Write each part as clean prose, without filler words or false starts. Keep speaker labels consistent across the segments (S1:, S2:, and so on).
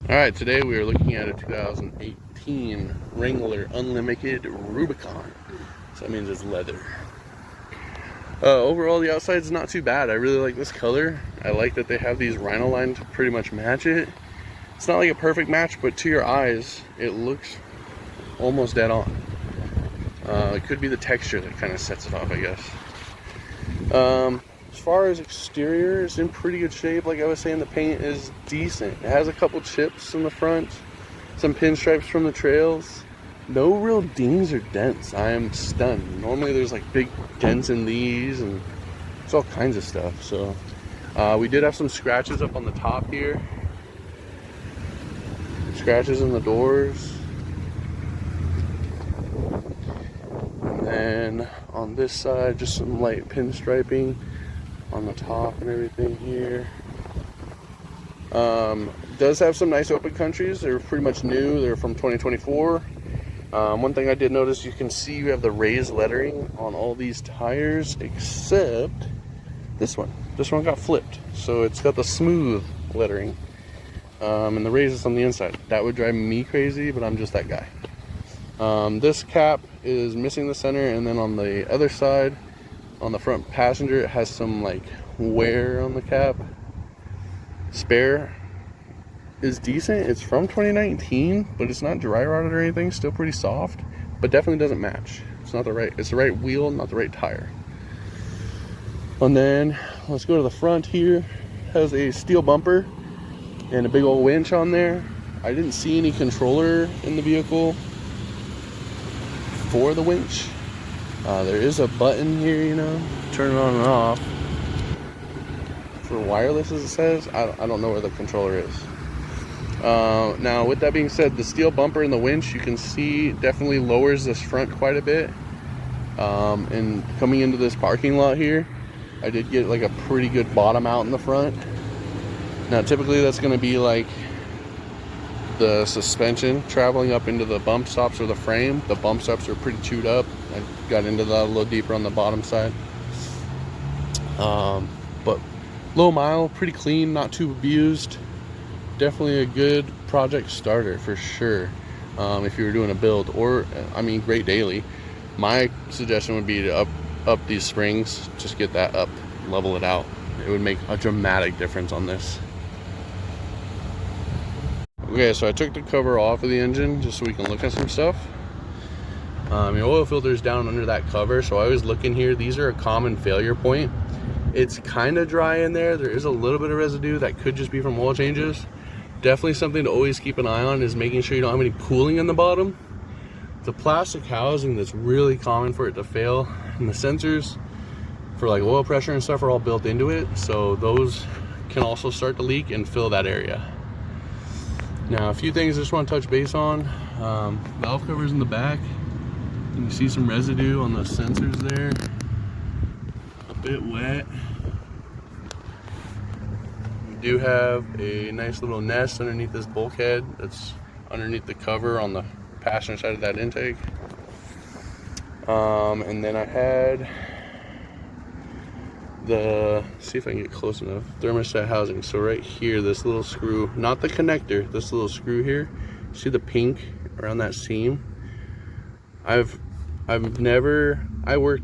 S1: All right, today we are looking at a 2018 Wrangler Unlimited Rubicon. So that means it's leather. Overall, the outside is not too bad. I really like this color. I like that they have these Rhino lines to pretty much match it. It's not like a perfect match, but to your eyes, it looks almost dead on. It could be the texture that kind of sets it off, I guess. As far as exterior, it's in pretty good shape. Like I was saying, the paint is decent. It has a couple chips in the front, some pinstripes from the trails. No real dings or dents. I am stunned. Normally there's like big dents in these and it's all kinds of stuff. So we did have some scratches up on the top here. Scratches in the doors. And then on this side, just some light pinstriping on the top and everything here. Does have some nice open countries. They're pretty much new. They're from 2024. One thing I did notice, you can see you have the raised lettering on all these tires except this one. This one got flipped, so it's got the smooth lettering, and the raised is on the inside. That would drive me crazy, but I'm just that guy. This cap is missing the center, and then on the other side, on the front passenger, it has some like wear on the cap. Spare is decent. It's from 2019, but it's not dry rotted or anything. Still pretty soft, but definitely doesn't match. It's not the right. It's the right wheel, not the right tire. And then let's go to the front here. Has a steel bumper and a big old winch on there. I didn't see any controller in the vehicle for the winch. There is a button here, you know, turn it on and off. For wireless, as it says. I don't know where the controller is. Now, with that being said, the steel bumper and the winch, you can see, definitely lowers this front quite a bit. And coming into this parking lot here, I did get like a pretty good bottom out in the front. Now, typically that's going to be like the suspension traveling up into the bump stops or the frame. The bump stops are pretty chewed up. I got into that a little deeper on the bottom side. But low mile, pretty clean, not too abused. Definitely a good project starter for sure. If you were doing a build, or I mean, great daily. My suggestion would be to up these springs, just get that up, level it out. It would make a dramatic difference on this. Okay, so I took the cover off of the engine just so we can look at some stuff. Your oil filter is down under that cover, so I always look in here. These are a common failure point. It's kind of dry in there. There is a little bit of residue that could just be from oil changes. Definitely something to always keep an eye on is making sure you don't have any cooling in the bottom. The plastic housing that's really common for it to fail, and the sensors for like oil pressure and stuff are all built into it, so those can also start to leak and fill that area. Now, a few things I just want to touch base on. Valve covers in the back. You can see some residue on the sensors there. A bit wet. We do have a nice little nest underneath this bulkhead that's underneath the cover on the passenger side of that intake. And then I had see if I can get close enough, thermostat housing. So right here, this little screw, not the connector, this little screw here, see the pink around that seam? I worked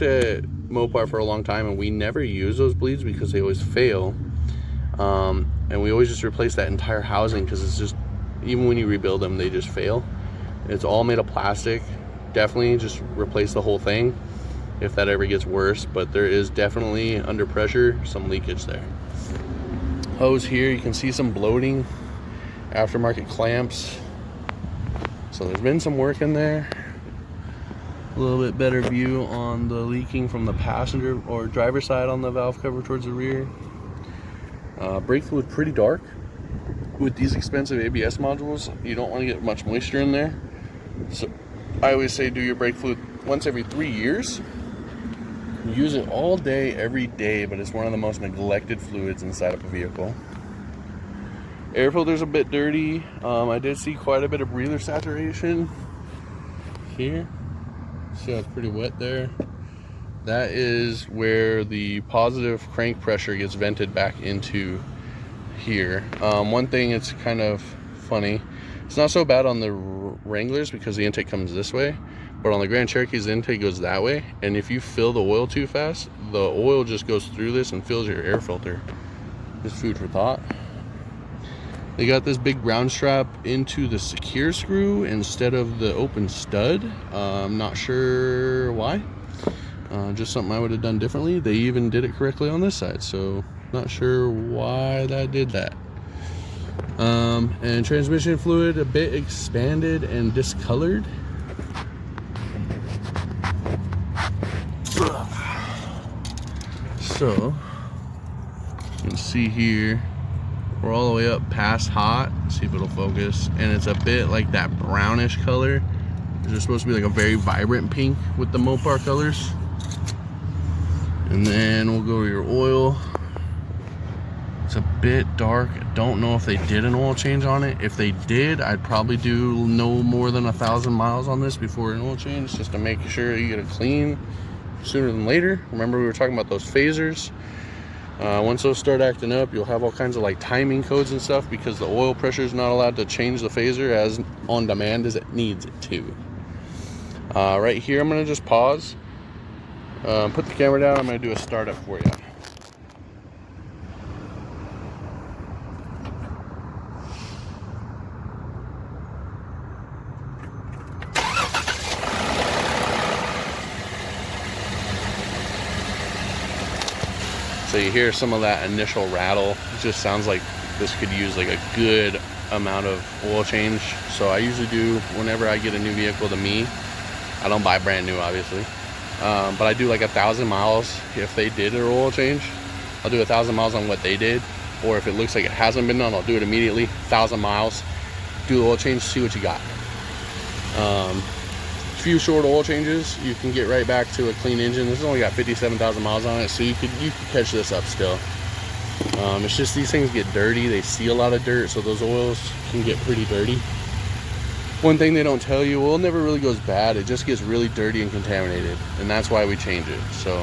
S1: at Mopar for a long time, and we never use those bleeds because they always fail. And we always just replace that entire housing because it's just, even when you rebuild them, they just fail. It's all made of plastic. Definitely just replace the whole thing if that ever gets worse, but there is definitely, under pressure, some leakage there. Hose here, you can see some bloating, aftermarket clamps. So there's been some work in there. A little bit better view on the leaking from the passenger or driver side on the valve cover towards the rear. Brake fluid pretty dark. With these expensive ABS modules, you don't want to get much moisture in there. So I always say do your brake fluid once every 3 years. Use it all day, every day, but it's one of the most neglected fluids inside of a vehicle. Air filter's a bit dirty. I did see quite a bit of breather saturation here. See how it's pretty wet there? That is where the positive crank pressure gets vented back into here. One thing it's kind of funny. It's not so bad on the Wranglers because the intake comes this way, but on the Grand Cherokee's the intake goes that way, and if you fill the oil too fast, the oil just goes through this and fills your air filter. Just food for thought. They got this big brown strap into the secure screw instead of the open stud. I'm not sure why. Just something I would have done differently. They even did it correctly on this side, so not sure why that did that. And transmission fluid a bit expanded and discolored. So you can see here we're all the way up past hot. See if it'll focus, and it's a bit like that brownish color. It's supposed to be like a very vibrant pink with the Mopar colors. And then we'll go to your oil. It's a bit dark. I don't know if they did an oil change on it. If they did, I'd probably do no more than 1,000 miles on this before an oil change, just to make sure you get it clean sooner than later. Remember we were talking about those phasers. Once those start acting up, you'll have all kinds of like timing codes and stuff because the oil pressure is not allowed to change the phaser as on demand as it needs it to. Right here, I'm gonna just pause, put the camera down. I'm gonna do a startup for you. So you hear some of that initial rattle. It just sounds like this could use like a good amount of oil change. So I usually do, whenever I get a new vehicle to me, I don't buy brand new obviously, but I do like 1,000 miles. If they did an oil change, I'll do 1,000 miles on what they did, or if it looks like it hasn't been done, I'll do it immediately. 1,000 miles, do the oil change, see what you got. Few short oil changes, you can get right back to a clean engine. This has only got 57,000 miles on it, so you could catch this up still. It's just these things get dirty. They see a lot of dirt, so those oils can get pretty dirty. One thing they don't tell you, oil never really goes bad. It just gets really dirty and contaminated, and that's why we change it. So,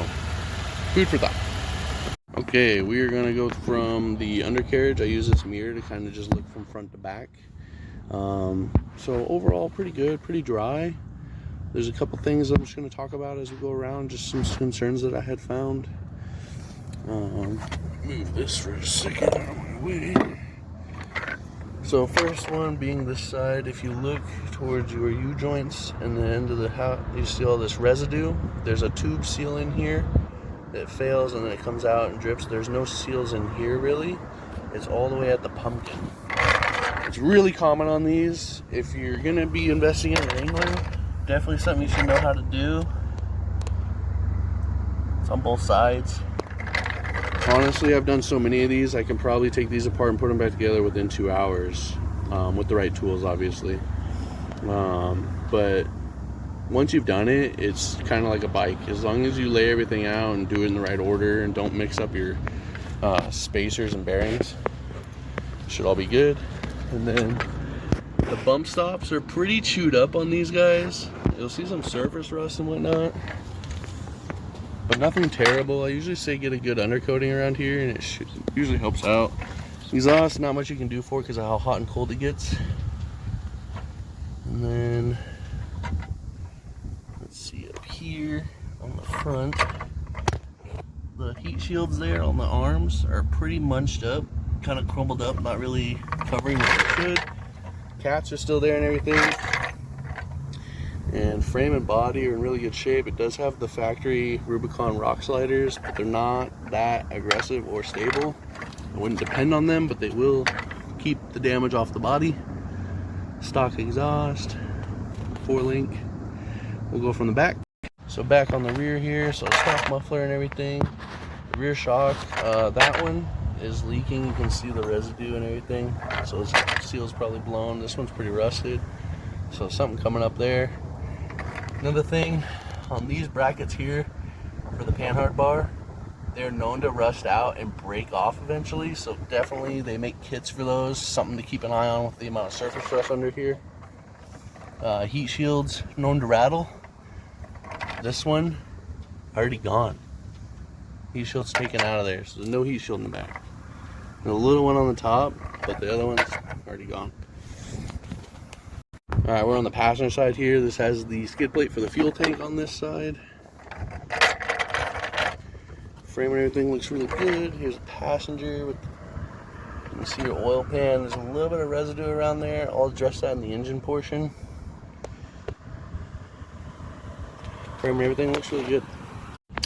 S1: food for thought. Okay, we are gonna go from the undercarriage. I use this mirror to kind of just look from front to back. So overall, pretty good, pretty dry. There's a couple things I'm just going to talk about as we go around, just some concerns that I had found. Move this for a second out of my way. So first one being this side, if you look towards your U-joints and the end of the house, you see all this residue. There's a tube seal in here that fails and then it comes out and drips. There's no seals in here really. It's all the way at the pumpkin. It's really common on these. If you're going to be investing in a Wrangler, definitely something you should know how to do. It's on both sides. Honestly, I've done so many of these, I can probably take these apart and put them back together within 2 hours, with the right tools, obviously. But once you've done it, it's kind of like a bike. As long as you lay everything out and do it in the right order and don't mix up your spacers and bearings, it should all be good. And then the bump stops are pretty chewed up on these guys. You'll see some surface rust and whatnot, but nothing terrible. I usually say get a good undercoating around here and it usually helps out. Exhaust, not much you can do for it because of how hot and cold it gets. And then, let's see up here on the front, the heat shields there on the arms are pretty munched up, kind of crumbled up, not really covering what it should. Cats are still there and everything, and frame and body are in really good shape. It does have the factory Rubicon rock sliders, but they're not that aggressive or stable. I wouldn't depend on them, but they will keep the damage off the body. Stock exhaust, 4-link. We'll go from the back. So back on the rear here, so stock muffler and everything. The rear shock, that one is leaking. You can see the residue and everything, so this seal's probably blown. This one's pretty rusted, so something coming up there. Another thing on these brackets here for the panhard bar, they're known to rust out and break off eventually, so definitely they make kits for those. Something to keep an eye on with the amount of surface rust under here. Heat shields known to rattle. This one already gone. Heat shield's taken out of there, so there's no heat shield in the back. And a little one on the top, but the other one's already gone. All right, we're on the passenger side here. This has the skid plate for the fuel tank on this side. Frame and everything looks really good. Here's a passenger with, you can see your oil pan. There's a little bit of residue around there. I'll address that in the engine portion. Frame and everything looks really good.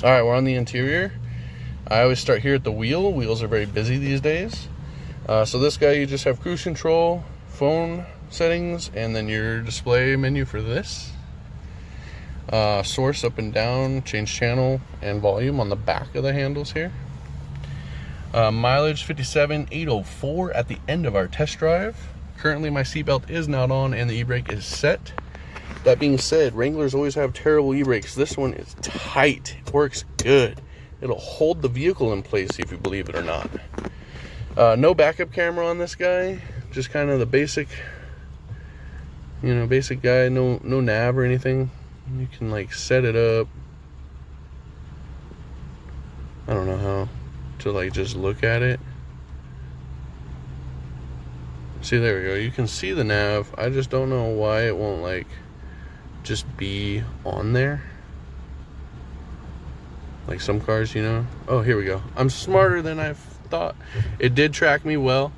S1: All right, we're on the interior. I always start here at the wheel. Wheels are very busy these days. So this guy, you just have cruise control, phone settings, and then your display menu for this. Source up and down, change channel and volume on the back of the handles here. Mileage 57,804 at the end of our test drive. Currently my seatbelt is not on and the e-brake is set. That being said, Wranglers always have terrible e-brakes. This one is tight. It works good. It'll hold the vehicle in place if you believe it or not. No backup camera on this guy. Just kind of the basic, you know, basic guy. No nav or anything. You can like set it up. I don't know how to like just look at it. See, there we go. You can see the nav. I just don't know why it won't like just be on there. Like some cars, you know. Oh, here we go. I'm smarter than I thought. It did track me well.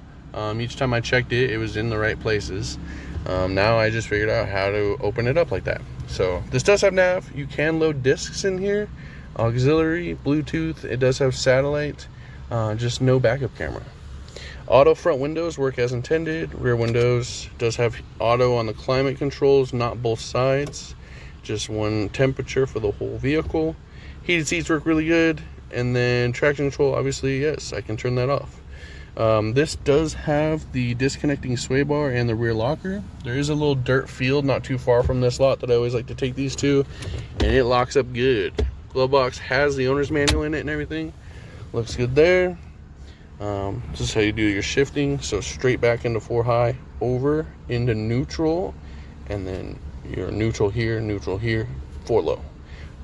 S1: Each time I checked it, it was in the right places. Now I just figured out how to open it up like that. So this does have nav. You can load discs in here, auxiliary, Bluetooth. It does have satellite, just no backup camera. Auto front windows work as intended. Rear windows does have auto on the climate controls, not both sides, just one temperature for the whole vehicle. Heated seats work really good. And then traction control, obviously, yes, I can turn that off. This does have the disconnecting sway bar and the rear locker. There is a little dirt field not too far from this lot that I always like to take these to, and it locks up good. Glove box has the owner's manual in it and everything. Looks good there. This is how you do your shifting. So straight back into 4 high, over into neutral, and then your neutral here, 4 low.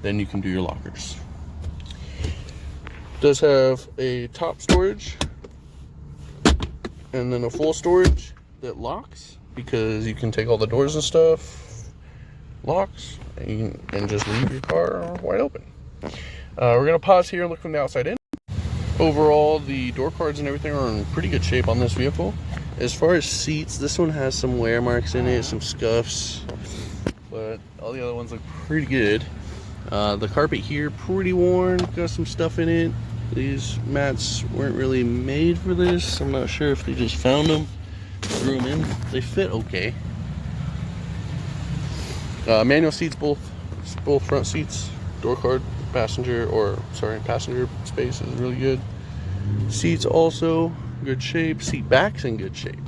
S1: Then you can do your lockers. Does have a top storage and then a full storage that locks, because you can take all the doors and stuff, locks, and just leave your car wide open. We're gonna pause here and look from the outside in. Overall, the door cards and everything are in pretty good shape on this vehicle. As far as seats, this one has some wear marks in it, some scuffs, but all the other ones look pretty good. The carpet here, pretty worn, got some stuff in it. These mats weren't really made for this. I'm not sure if they just found them, threw them in. They fit okay. Manual seats, both front seats. Door card, passenger space is really good. Seats also good shape. Seat back's in good shape.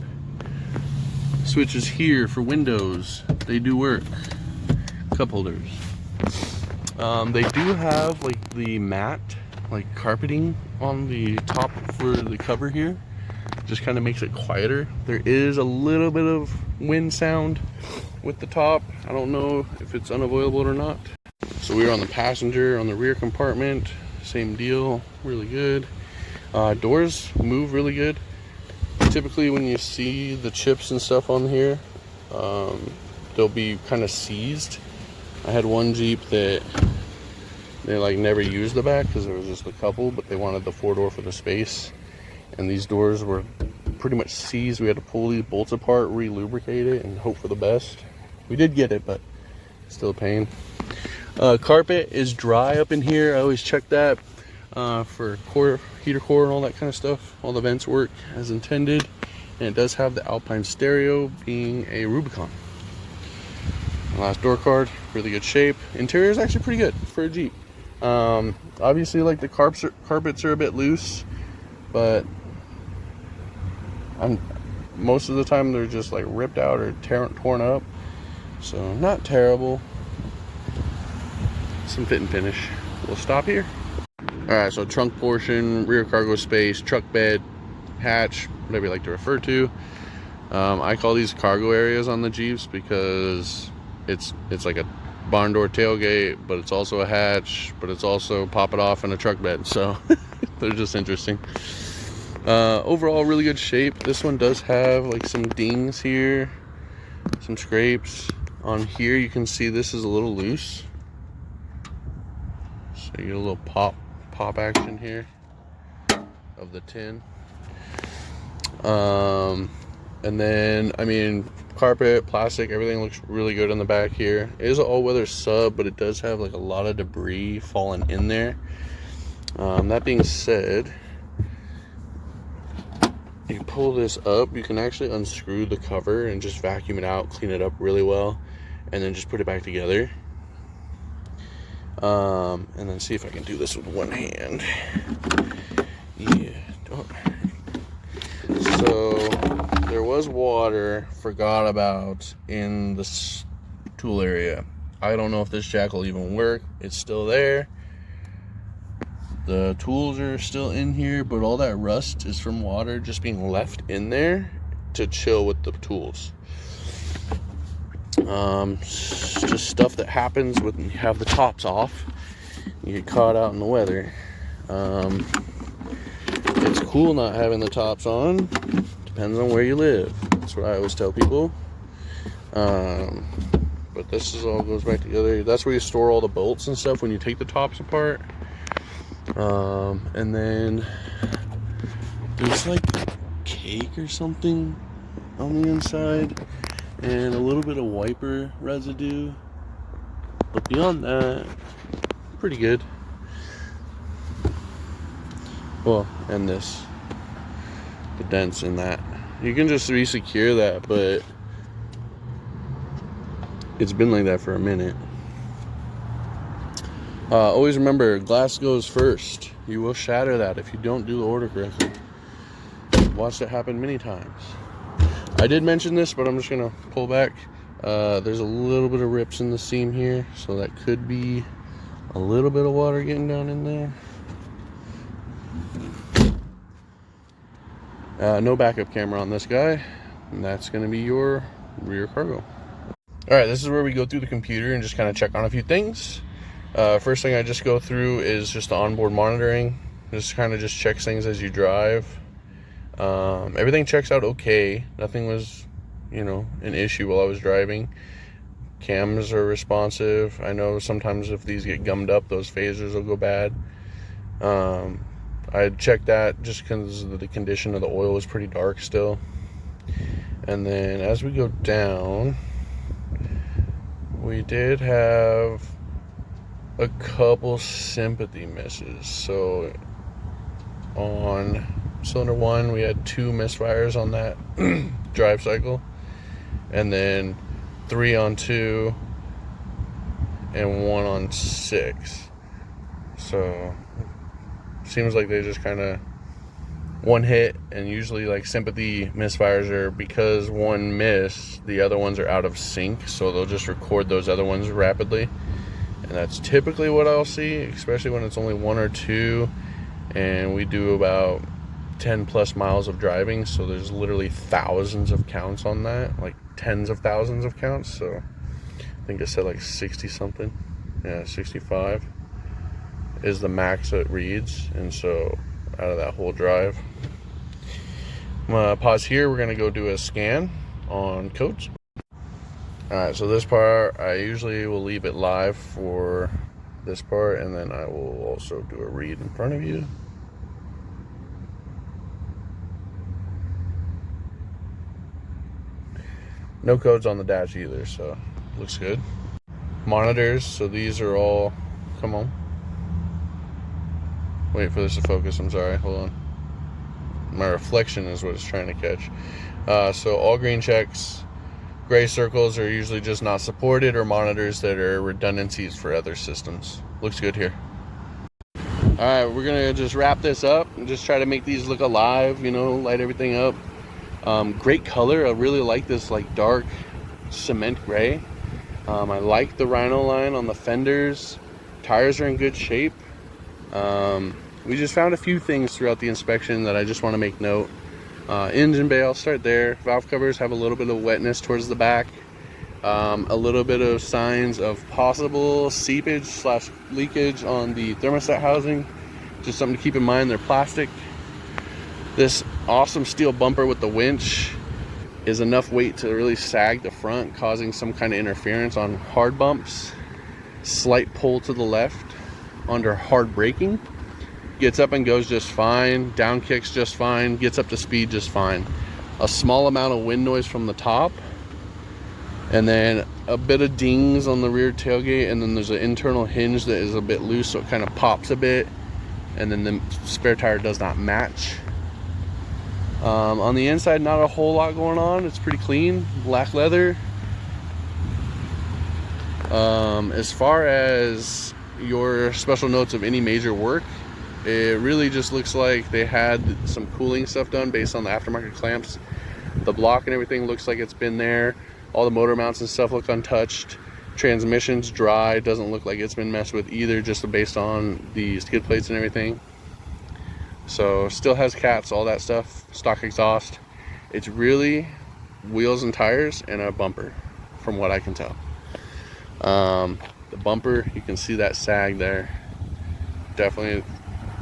S1: Switches here for windows, they do work. Cup holders. They do have like the matte like carpeting on the top for the cover here. Just kind of makes it quieter. There is a little bit of wind sound with the top. I don't know if it's unavoidable or not. So we're on the passenger, on the rear compartment, same deal, really good. Doors move really good. Typically when you see the chips and stuff on here, they'll be kind of seized. I had one Jeep that they like never used the back because there was just a couple, but they wanted the 4-door for the space, and these doors were pretty much seized. We had to pull these bolts apart, re-lubricate it, and hope for the best. We did get it, but still a pain. Carpet is dry up in here. I always check that for heater core and all that kind of stuff. All the vents work as intended, and it does have the Alpine stereo, being a Rubicon. Last door card, really good shape. Interior is actually pretty good for a Jeep. Obviously, like the carpets are a bit loose, but most of the time they're just like ripped out or torn up, so not terrible. Some fit and finish. We'll stop here. All right, so trunk portion, rear cargo space, truck bed, hatch, whatever you like to refer to. I call these cargo areas on the Jeeps because it's like a barn door tailgate, but it's also a hatch, but it's also pop it off in a truck bed, so they're just interesting. Overall, really good shape. This one does have like some dings here, some scrapes. On here you can see this is a little loose, so you get a little pop action here of the tin. And then, I mean, carpet, plastic, everything looks really good on the back here. It is an all-weather sub, but it does have like a lot of debris falling in there. That being said, you pull this up, you can actually unscrew the cover and just vacuum it out, clean it up really well, and then just put it back together. And then see if I can do this with one hand. Yeah. So there was water, forgot about, in this tool area. I don't know if this jack will even work. It's still there. The tools are still in here, but all that rust is from water just being left in there to chill with the tools. Just stuff that happens when you have the tops off. You get caught out in the weather. It's cool not having the tops on. Depends on where you live. That's what I always tell people. But this is all goes back together. That's where you store all the bolts and stuff when you take the tops apart. And then there's like cake or something on the inside and a little bit of wiper residue, but beyond that, pretty good. Well, and the dents in that, you can just re-secure that, but it's been like that for a minute. Always remember, glass goes first. You will shatter that if you don't do the order correctly. Watched it happen many times. I did mention this, but I'm just gonna pull back. There's a little bit of rips in the seam here, so that could be a little bit of water getting down in there. No backup camera on this guy, and that's gonna be your rear cargo. All right, this is where we go through the computer and just kind of check on a few things. First thing I just go through is just the onboard monitoring. Just kind of just checks things as you drive. Everything checks out okay. Nothing was, an issue while I was driving. Cams are responsive. I know sometimes if these get gummed up, those phasers will go bad. I checked that just because the condition of the oil was pretty dark still. And then as we go down, we did have a couple sympathy misses. So on cylinder 1, we had 2 misfires on that drive cycle, and then 3 on 2 and 1 on 6. So seems like they just kind of one hit, and usually like sympathy misfires are because one missed, the other ones are out of sync, so they'll just record those other ones rapidly. And that's typically what I'll see, especially when it's only 1 or 2, and we do about 10 plus miles of driving, so there's literally thousands of counts on that, like tens of thousands of counts. So I think I said like 60 something, yeah, 65 is the max it reads. And so out of that whole drive, I'm gonna pause here. We're gonna go do a scan on codes. Alright, so this part, I usually will leave it live for this part, and then I will also do a read in front of you. No codes on the dash either, so looks good. Monitors, so these are all, come on. Wait for this to focus, I'm sorry, hold on. My reflection is what it's trying to catch. So all green checks. Gray circles are usually just not supported, or monitors that are redundancies for other systems. Looks good here. Alright, we're gonna just wrap this up and just try to make these look alive, light everything up. Great color. I really like this like dark cement gray. I like the Rhino line on the fenders. Tires are in good shape. We just found a few things throughout the inspection that I just want to make note. Engine bay, I'll start there. Valve covers have a little bit of wetness towards the back. A little bit of signs of possible seepage / leakage on the thermostat housing. Just something to keep in mind. They're plastic. This awesome steel bumper with the winch is enough weight to really sag the front, causing some kind of interference on hard bumps. Slight pull to the left under hard braking. Gets up and goes just fine. Down kicks just fine. Gets up to speed just fine. A small amount of wind noise from the top, and then a bit of dings on the rear tailgate, and then there's an internal hinge that is a bit loose, so it kind of pops a bit, and then the spare tire does not match. On the inside, not a whole lot going on. It's pretty clean, black leather. As far as your special notes of any major work, it really just looks like they had some cooling stuff done based on the aftermarket clamps. The block and everything looks like it's been there. All the motor mounts and stuff look untouched. Transmission's dry, doesn't look like it's been messed with either, just based on the skid plates and everything. So still has cats, all that stuff, stock exhaust. It's really wheels and tires and a bumper, from what I can tell. The bumper, you can see that sag there. Definitely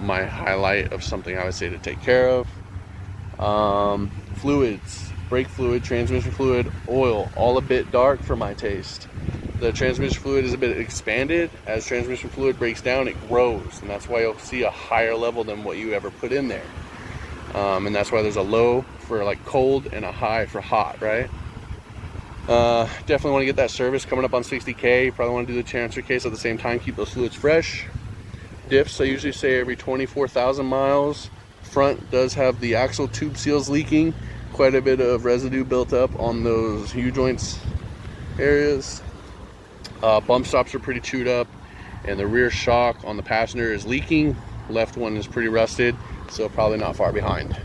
S1: my highlight of something I would say to take care of. Fluids, brake fluid, transmission fluid, oil, all a bit dark for my taste. The transmission fluid is a bit expanded. As transmission fluid breaks down, it grows, and that's why you'll see a higher level than what you ever put in there. And that's why there's a low for like cold and a high for hot, right? Definitely want to get that service coming up on 60K. Probably want to do the transfer case at the same time, keep those fluids fresh. Diffs, I usually say every 24,000 miles. Front does have the axle tube seals leaking. Quite a bit of residue built up on those U-joints areas. Bump stops are pretty chewed up, and the rear shock on the passenger is leaking. Left one is pretty rusted, so probably not far behind.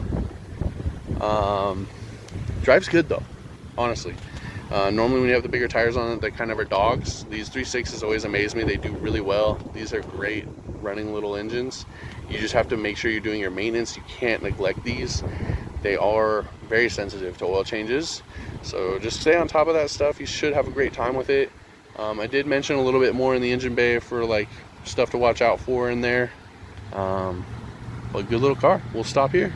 S1: Drives good though, honestly. Normally when you have the bigger tires on it, they kind of are dogs. These 3.6s always amaze me. They do really well. These are great running little engines. You just have to make sure you're doing your maintenance. You can't neglect these. They are very sensitive to oil changes, so just stay on top of that stuff. You should have a great time with it. I did mention a little bit more in the engine bay for like stuff to watch out for in there, but good little car. We'll stop here.